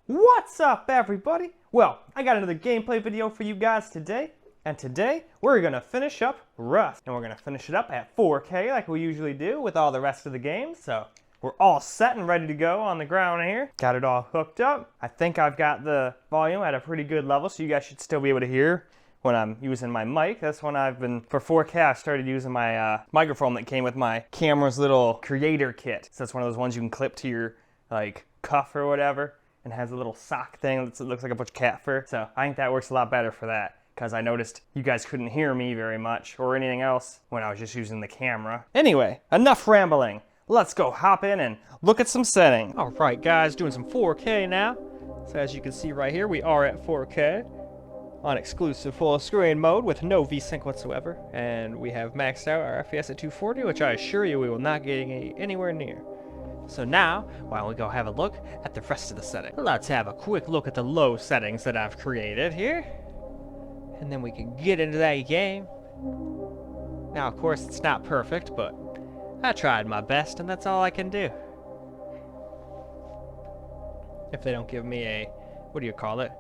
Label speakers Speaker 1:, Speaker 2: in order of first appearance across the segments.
Speaker 1: What's up, everybody? Well, I got another gameplay video for you guys today, and today we're gonna finish up Rust, and we're gonna finish it up at 4K like we usually do with all the rest of the games. So we're all set and ready to go on the ground here. Got it all hooked up. I think I've got the volume at a pretty good level, so you guys should still be able to hear when I'm using my mic. That's when for 4K, I started using my microphone that came with my camera's little creator kit. So that's one of those ones you can clip to your cuff or whatever, and has a little sock thing that looks like a bunch of cat fur. So I think that works a lot better for that, because I noticed you guys couldn't hear me very much or anything else when I was just using the camera. Anyway, enough rambling. Let's go hop in and look at some settings. All right, guys, doing some 4K now. So as you can see right here, we are at 4K on exclusive full screen mode with no VSync whatsoever. And we have maxed out our FPS at 240, which I assure you we will not get anywhere near. So now, why don't we go have a look at the rest of the settings. Let's have a quick look at the low settings that I've created here, and then we can get into that game. Now, of course, it's not perfect, but I tried my best, and that's all I can do. If they don't give me a, what do you call it?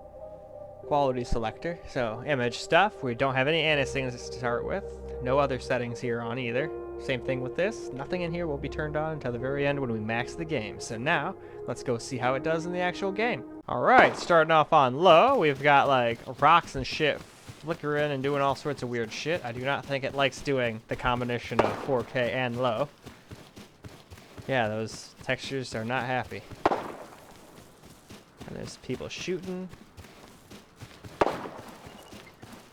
Speaker 1: Quality selector. So, image stuff. We don't have any anti-settings to start with. No other settings here on either. Same thing with this. Nothing in here will be turned on until the very end when we max the game. So now, let's go see how it does in the actual game. Alright, starting off on low, we've got like rocks and shit flickering and doing all sorts of weird shit. I do not think it likes doing the combination of 4K and low. Yeah, those textures are not happy. And there's people shooting.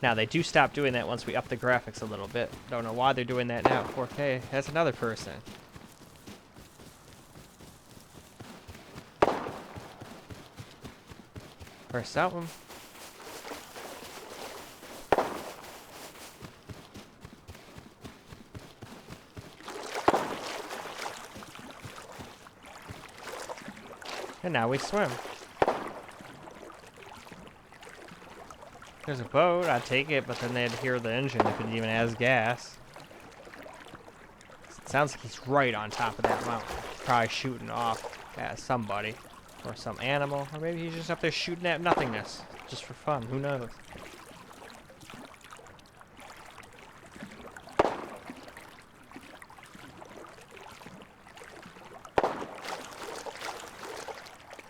Speaker 1: Now, they do stop doing that once we up the graphics a little bit. Don't know why they're doing that now. 4K, that's another person. Or something. And now we swim. There's a boat, I'd take it, but then they'd hear the engine if it even has gas. It sounds like he's right on top of that mountain. Probably shooting off at somebody. Or some animal. Or maybe he's just up there shooting at nothingness. Just for fun, who knows.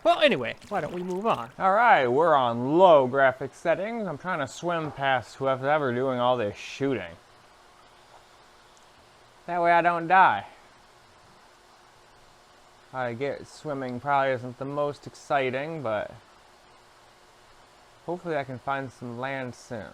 Speaker 1: Well, anyway, why don't we move on?
Speaker 2: Alright, we're on low graphics settings. I'm trying to swim past whoever's ever doing all this shooting. That way I don't die. I get swimming probably isn't the most exciting, but hopefully I can find some land soon.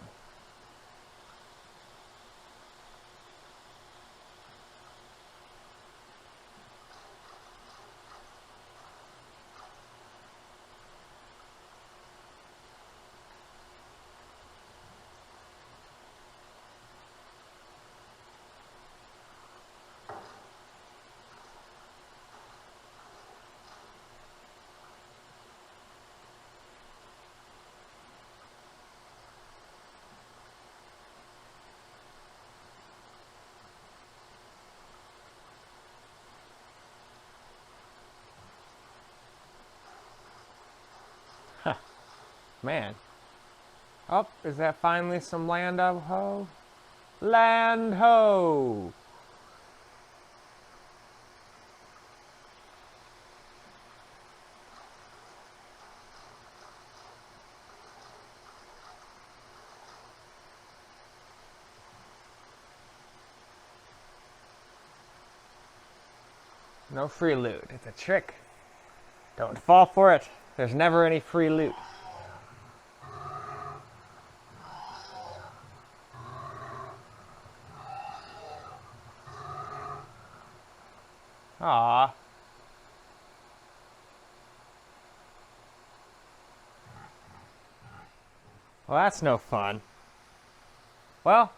Speaker 2: Man. Oh, is that finally some land ho? Land ho! No free loot. It's a trick. Don't fall for it. There's never any free loot. Aww. Well, that's no fun. Well,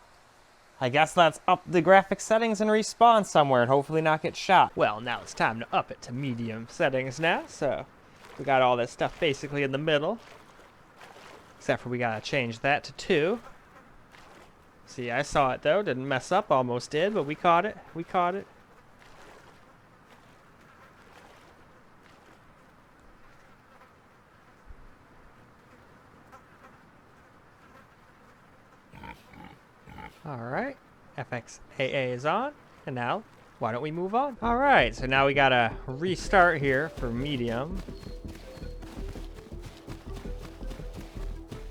Speaker 2: I guess let's up the graphic settings and respawn somewhere and hopefully not get shot. Well, now it's time to up it to medium settings now, so we got all this stuff basically in the middle. Except for we gotta change that to 2. See, I saw it though, didn't mess up, almost did, but we caught it. We caught it. Alright, FXAA is on, and now, why don't we move on? Alright, so now we gotta restart here for medium.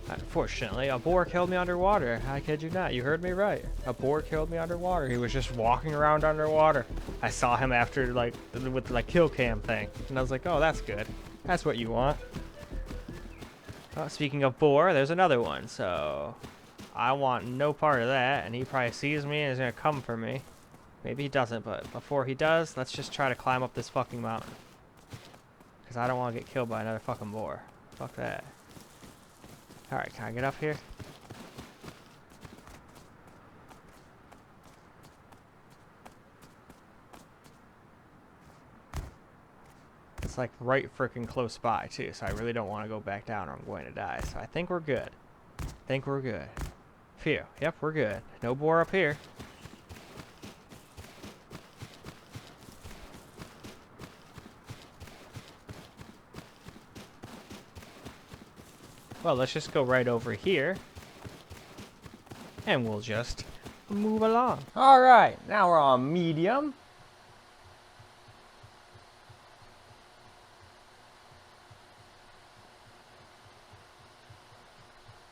Speaker 2: Unfortunately, a boar killed me underwater. I kid you not, you heard me right. A boar killed me underwater. He was just walking around underwater. I saw him after, like, with the kill cam thing, and I was like, oh, that's good. That's what you want. Oh, speaking of boar, there's another one, so I want no part of that, and he probably sees me and is gonna come for me. Maybe he doesn't, but before he does, let's just try to climb up this fucking mountain. Because I don't want to get killed by another fucking boar. Fuck that. Alright, can I get up here? It's like right freaking close by too, so I really don't want to go back down or I'm going to die. So I think we're good. Phew. Yep, we're good. No boar up here. Well, let's just go right over here. And we'll just move along. Alright, now we're on medium.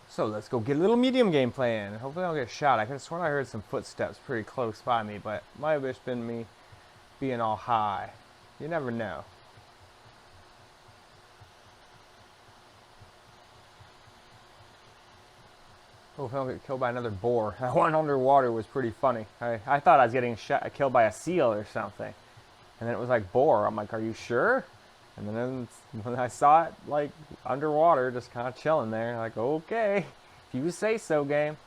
Speaker 2: So let's go get a little medium gameplay in. Hopefully I don't get shot. I could have sworn I heard some footsteps pretty close by me, but it might have just been me being all high. You never know. Hopefully I don't get killed by another boar. That one underwater was pretty funny. I thought I was getting killed by a seal or something. And then it was like boar. I'm like, are you sure? And then when I saw it, like, underwater, just kind of chilling there, like, okay, if you say so, game.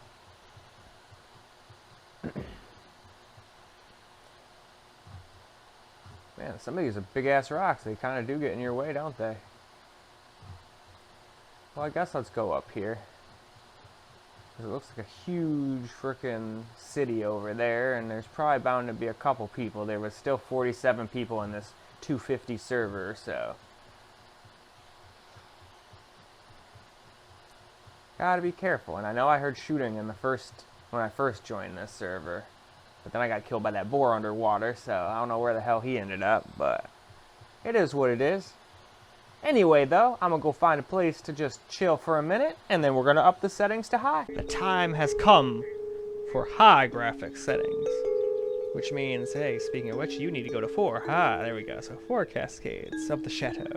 Speaker 2: Man, some of these are big-ass rocks. They kind of do get in your way, don't they? Well, I guess let's go up here. It looks like a huge frickin' city over there, and there's probably bound to be a couple people. There was still 47 people in this 250 server, so gotta be careful. And I know I heard shooting in when I first joined this server, but then I got killed by that boar underwater, so I don't know where the hell he ended up, but it is what it is. Anyway, though, I'm gonna go find a place to just chill for a minute, and then we're gonna up the settings to high. The time has come for high graphics settings. Which means, hey, speaking of which, you need to go to 4. There we go. So 4 cascades of the shadow.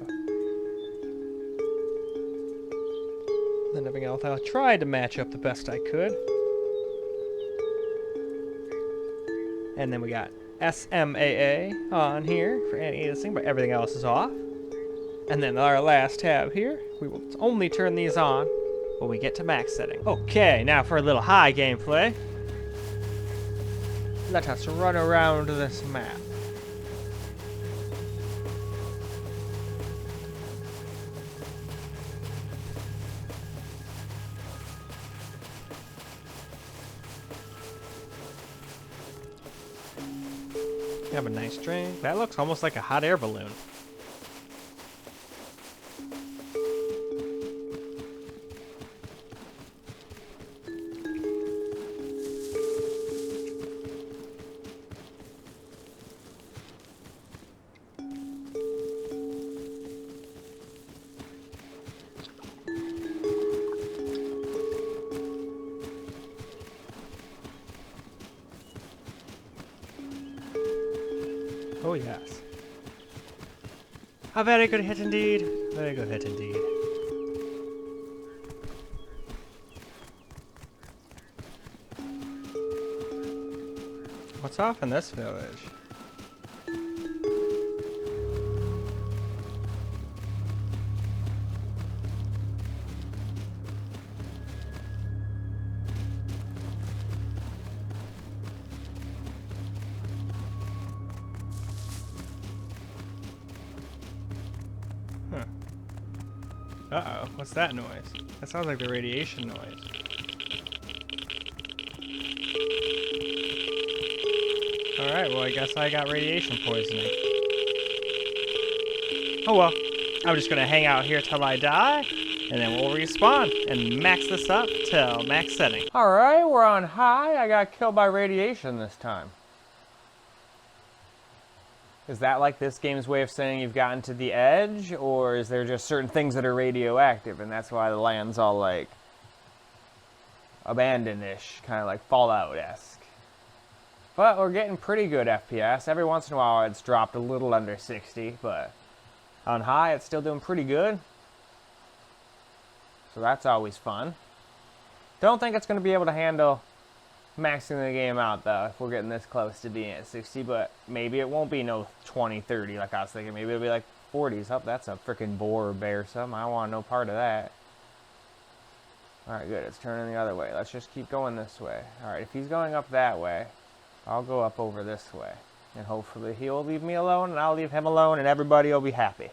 Speaker 2: Then everything else, I tried to match up the best I could. And then we got SMAA on here for anti-aliasing, but everything else is off. And then our last tab here, we will only turn these on when we get to max setting. Okay, now for a little high gameplay. Let us run around this map. You have a nice drink. That looks almost like a hot air balloon. Oh yes. A very good hit indeed. Very good hit indeed. What's off in this village? Uh-oh, what's that noise? That sounds like the radiation noise. Alright, well I guess I got radiation poisoning. Oh well, I'm just gonna hang out here till I die, and then we'll respawn and max this up till max setting. All right, we're on high. I got killed by radiation this time. Is that like this game's way of saying you've gotten to the edge, or is there just certain things that are radioactive and that's why the land's all like abandoned-ish, kind of like Fallout-esque? But we're getting pretty good FPS. Every once in a while it's dropped a little under 60, but on high it's still doing pretty good. So that's always fun. Don't think it's going to be able to handle maxing the game out though if we're getting this close to being at 60, but maybe it won't be no 20, 30 like I was thinking. Maybe it'll be like 40s. Oh, that's a freaking boar or bear or something. I don't want no part of that. Alright, good. It's turning the other way. Let's just keep going this way. Alright, if he's going up that way, I'll go up over this way. And hopefully he'll leave me alone and I'll leave him alone and everybody will be happy.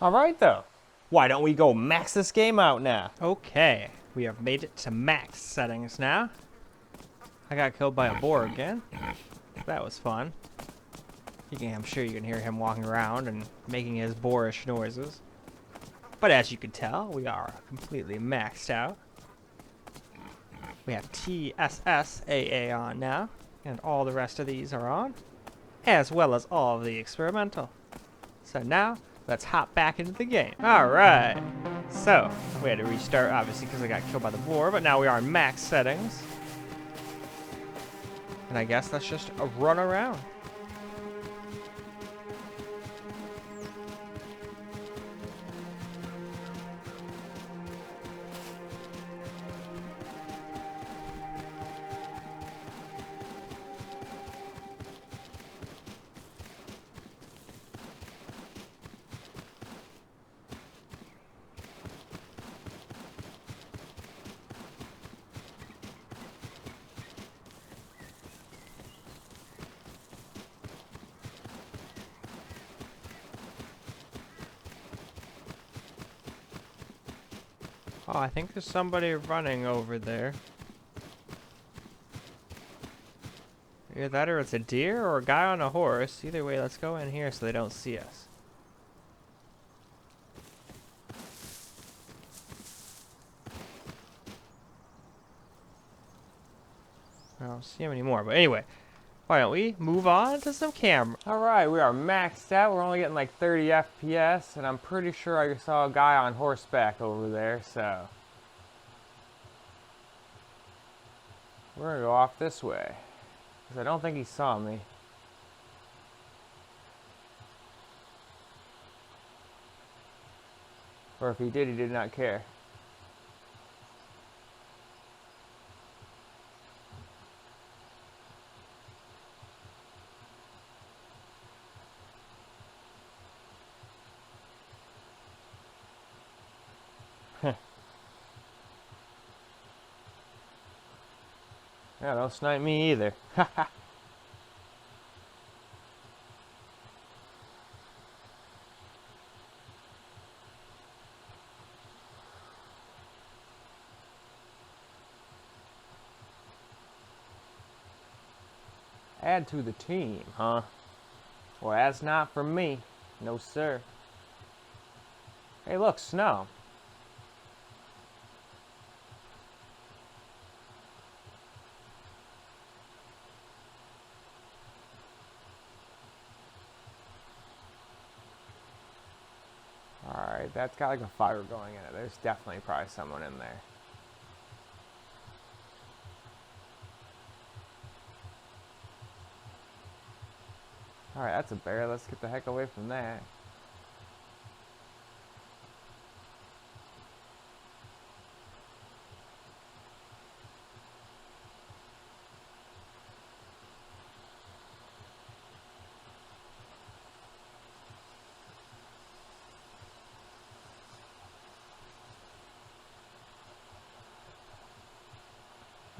Speaker 2: Alright though, why don't we go max this game out now? Okay, we have made it to max settings now. I got killed by a boar again. That was fun. I'm sure you can hear him walking around and making his boorish noises. But as you can tell, we are completely maxed out. We have TSSAA on now, and all the rest of these are on, as well as all of the experimental. So now, let's hop back into the game. Alright, so we had to restart obviously because I got killed by the boar, but now we are in max settings. And I guess that's just a run around. Oh, I think there's somebody running over there. Either that or it's a deer or a guy on a horse. Either way, let's go in here so they don't see us. I don't see him anymore, but anyway. Why don't we move on to some camera? Alright, we are maxed out. We're only getting like 30 FPS, and I'm pretty sure I saw a guy on horseback over there, so we're gonna go off this way, because I don't think he saw me. Or if he did not care. Yeah, don't snipe me either. Add to the team, huh? Well, that's not for me. No, sir. Hey, look, snow. Alright, that's got like a fire going in it. There's definitely probably someone in there. Alright, that's a bear. Let's get the heck away from that.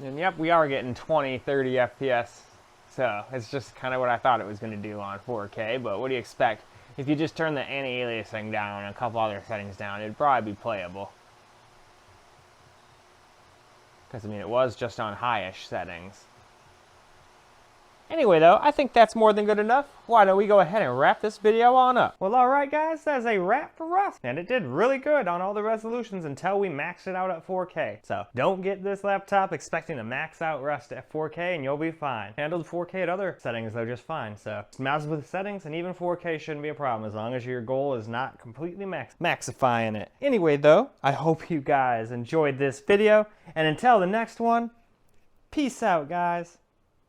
Speaker 2: And yep, we are getting 20, 30 FPS. So it's just kind of what I thought it was going to do on 4K. But what do you expect? If you just turn the anti-aliasing down and a couple other settings down, it'd probably be playable. Because, I mean, it was just on high-ish settings. Anyway, though, I think that's more than good enough. Why don't we go ahead and wrap this video on up?
Speaker 1: Well, alright guys, that's a wrap for Rust. And it did really good on all the resolutions until we maxed it out at 4K. So don't get this laptop expecting to max out Rust at 4K and you'll be fine. Handled 4K at other settings though just fine. So mouse with settings and even 4K shouldn't be a problem as long as your goal is not completely maxifying it. Anyway though, I hope you guys enjoyed this video. And until the next one, peace out guys.